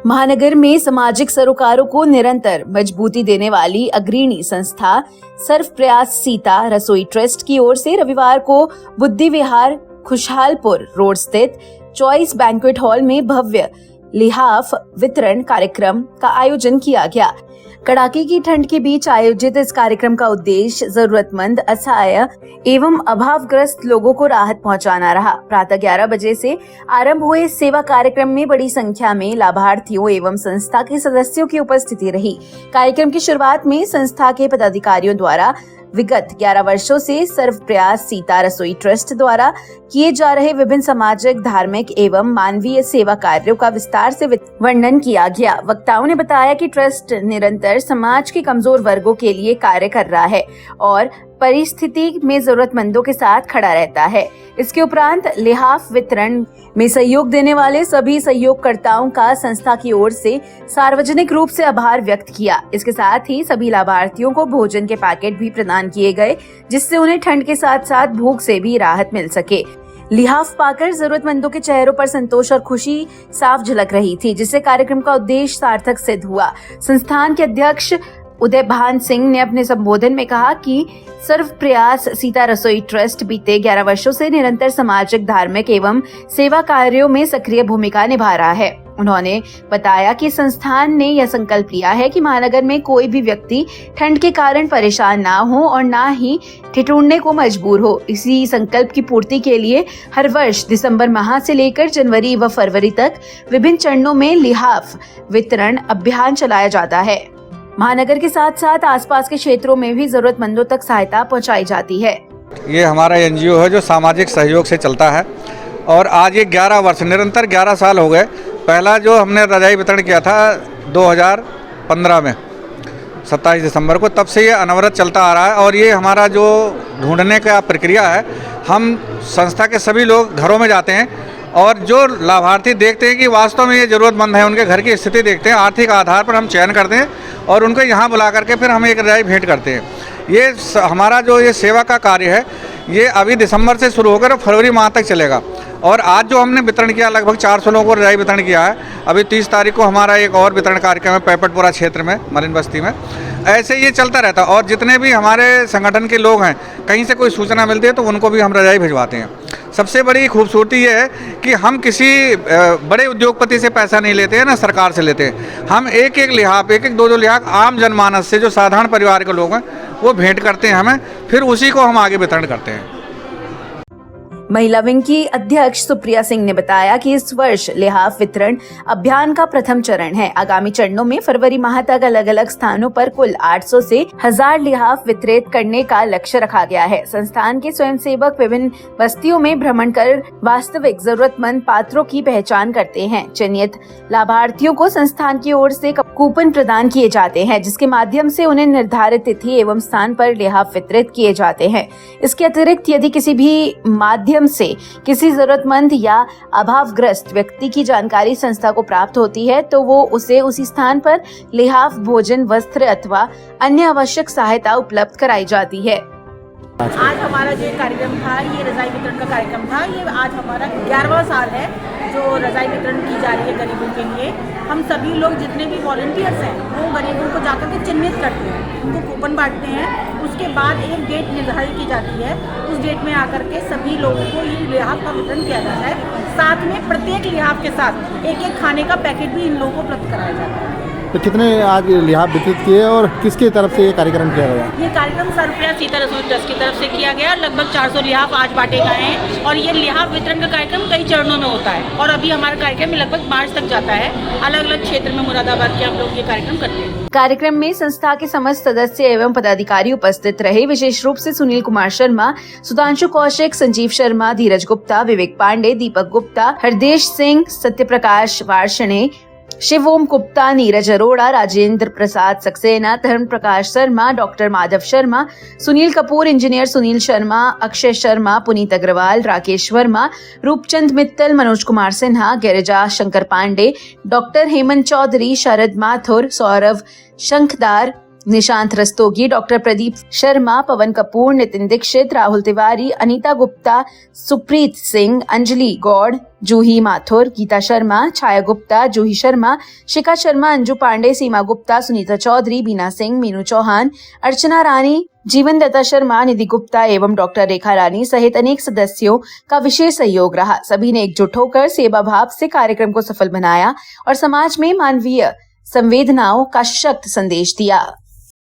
महानगर में सामाजिक सरोकारों को निरंतर मजबूती देने वाली अग्रणी संस्था सर्व प्रयास सीता रसोई ट्रस्ट की ओर से रविवार को बुद्धि विहार खुशहालपुर रोड स्थित चॉइस बैंक्वेट हॉल में भव्य लिहाफ वितरण कार्यक्रम का आयोजन किया गया। कड़ाके की ठंड के बीच आयोजित इस कार्यक्रम का उद्देश्य जरूरतमंद, असहाय एवं अभावग्रस्त लोगों को राहत पहुंचाना रहा। प्रातः 11 बजे से आरंभ हुए इस सेवा कार्यक्रम में बड़ी संख्या में लाभार्थियों एवं संस्था के सदस्यों की उपस्थिति रही। कार्यक्रम की शुरुआत में संस्था के पदाधिकारियों द्वारा विगत 11 वर्षों से सर्व प्रयास सीता रसोई ट्रस्ट द्वारा किए जा रहे विभिन्न सामाजिक, धार्मिक एवं मानवीय सेवा कार्यों का विस्तार से वर्णन किया गया। वक्ताओं ने बताया कि ट्रस्ट निरंतर समाज के कमजोर वर्गों के लिए कार्य कर रहा है और परिस्थिति में जरूरतमंदों के साथ खड़ा रहता है। इसके उपरांत लिहाफ वितरण में सहयोग देने वाले सभी सहयोगकर्ताओं का संस्था की ओर से सार्वजनिक रूप से आभार व्यक्त किया। इसके साथ ही सभी लाभार्थियों को भोजन के पैकेट भी प्रदान किए गए, जिससे उन्हें ठंड के साथ साथ भूख से भी राहत मिल सके। लिहाफ पाकर जरूरतमंदों के चेहरों पर संतोष और खुशी साफ झलक रही थी, जिससे कार्यक्रम का उद्देश्य सार्थक सिद्ध हुआ। संस्थान के अध्यक्ष उदय भान सिंह ने अपने संबोधन में कहा कि सर्व प्रयास सीता रसोई ट्रस्ट बीते 11 वर्षों से निरंतर सामाजिक, धार्मिक एवं सेवा कार्यों में सक्रिय भूमिका निभा रहा है। उन्होंने बताया कि संस्थान ने यह संकल्प लिया है कि महानगर में कोई भी व्यक्ति ठंड के कारण परेशान ना हो और ना ही ठिठुरने को मजबूर हो। इसी संकल्प की पूर्ति के लिए हर वर्ष दिसंबर माह से लेकर जनवरी व फरवरी तक विभिन्न चरणों में लिहाफ वितरण अभियान चलाया जाता है। महानगर के साथ साथ आसपास के क्षेत्रों में भी जरूरतमंदों तक सहायता पहुंचाई जाती है। ये हमारा एनजीओ है जो सामाजिक सहयोग से चलता है और आज ये 11 वर्ष निरंतर 11 साल हो गए। पहला जो हमने रजाई वितरण किया था 2015 में 27 दिसंबर को, तब से ये अनवरत चलता आ रहा है। और ये हमारा जो ढूंढने का प्रक्रिया है, हम संस्था के सभी लोग घरों में जाते हैं और जो लाभार्थी देखते हैं कि वास्तव में ये ज़रूरतमंद है, उनके घर की स्थिति देखते हैं, आर्थिक आधार पर हम चयन करते हैं और उनको यहाँ बुला करके फिर हम एक रजाई भेंट करते हैं। ये हमारा जो ये सेवा का कार्य है, ये अभी दिसंबर से शुरू होकर फरवरी माह तक चलेगा। और आज जो हमने वितरण किया, लगभग 400 लोगों को रजाई वितरण किया है। अभी 30 तारीख को हमारा एक और वितरण कार्यक्रम है पैपटपुरा क्षेत्र में, मलिन बस्ती में। ऐसे ये चलता रहता है और जितने भी हमारे संगठन के लोग हैं, कहीं से कोई सूचना मिलती है तो उनको भी हम रजाई भिजवाते हैं। सबसे बड़ी खूबसूरती ये है कि हम किसी बड़े उद्योगपति से पैसा नहीं लेते हैं, ना सरकार से लेते हैं। हम एक एक लिहाफ, एक एक दो लिहाफ आम जनमानस से, जो साधारण परिवार के लोग हैं, वो भेंट करते हैं हमें, फिर उसी को हम आगे वितरण करते हैं। महिला विंग की अध्यक्ष सुप्रिया सिंह ने बताया कि इस वर्ष लिहाफ वितरण अभियान का प्रथम चरण है। आगामी चरणों में फरवरी माह तक अलग अलग स्थानों पर कुल 800 से 1000 लिहाफ वितरित करने का लक्ष्य रखा गया है। संस्थान के स्वयंसेवक विभिन्न बस्तियों में भ्रमण कर वास्तविक जरूरतमंद पात्रों की पहचान करते हैं। चयनित लाभार्थियों को संस्थान की ओर से कूपन प्रदान किए जाते हैं, जिसके माध्यम से उन्हें निर्धारित तिथि एवं स्थान पर लिहाफ वितरित किए जाते हैं। इसके अतिरिक्त यदि किसी भी माध्यम से किसी जरूरतमंद या अभावग्रस्त व्यक्ति की जानकारी संस्था को प्राप्त होती है तो वो उसे उसी स्थान पर लिहाफ, भोजन, वस्त्र अथवा अन्य आवश्यक सहायता उपलब्ध कराई जाती है। आज हमारा जो कार्यक्रम था, ये रजाई वितरण का कार्यक्रम था। ये आज हमारा 11वां साल है जो रजाई वितरण की जा रही है गरीबों के लिए। हम सभी लोग जितने भी वॉलंटियर्स हैं, वो गरीबों को जाकर के चिन्हित करते हैं, उनको कूपन बांटते हैं। उसके बाद एक डेट निर्धारित की जाती है, उस डेट में आकर के सभी लोगों को ये लिहाफ का वितरण किया जाता है। साथ में प्रत्येक लिहाफ के साथ एक एक खाने का पैकेट भी इन लोगों को उपलब्ध कराया जाता है। तो कितने आज लिहाफ वितरित किए और किसकी तरफ से ये कार्यक्रम किया गया? ये कार्यक्रम सर्व प्रयास सीता रसोई ट्रस्ट की तरफ से किया गया। लगभग 400 लिहाफ आज बांटे गए हैं और ये लिहाफ वितरण का कार्यक्रम कई चरणों में होता है और अभी हमारा कार्यक्रम लगभग मार्च तक जाता है। अलग अलग क्षेत्र में मुरादाबाद के हम लोग ये कार्यक्रम करते हैं। कार्यक्रम में संस्था के समस्त सदस्य एवं पदाधिकारी उपस्थित रहे। विशेष रूप से सुनील कुमार शर्मा, सुधांशु कौशिक, संजीव शर्मा, धीरज गुप्ता, विवेक पांडे, दीपक गुप्ता, हरदेश सिंह, सत्यप्रकाश वार्षणे, शिव ओम Gupta, Neeraj Arora, Rajendra Prasad Saxena, Dharm Prakash Sharma, doctor Madhav Sharma, Sunil Kapoor, engineer Sunil Sharma, Akshay Sharma, Puneet Agarwal, Rakesh Verma, Roopchand Mittal, Manoj Kumar Sinha, Girija Shankar Pandey, doctor Hemant Chaudhary, Sharad Mathur, Saurabh Shankhdhar, Nishant Rastogi, doctor Pradeep Sharma, Pawan Kapoor, Nitin Dixit, Rahul Tiwari, Anita Gupta, Supreet Singh, Anjali Gaur, Juhi Mathur, Geeta Sharma, Chhaya Gupta, Juhi Sharma, Shikha Sharma, Anju Pandey, Seema Gupta, Sunita Chaudhary, Beena Singh, Meenu Chauhan, अर्चना रानी, जीवन दत्ता शर्मा, निधि गुप्ता एवं डॉक्टर रेखा रानी सहित अनेक सदस्यों का विशेष सहयोग रहा। सभी ने एकजुट होकर सेवा भाव से कार्यक्रम को सफल बनाया और समाज में मानवीय संवेदनाओं का सशक्त संदेश दिया।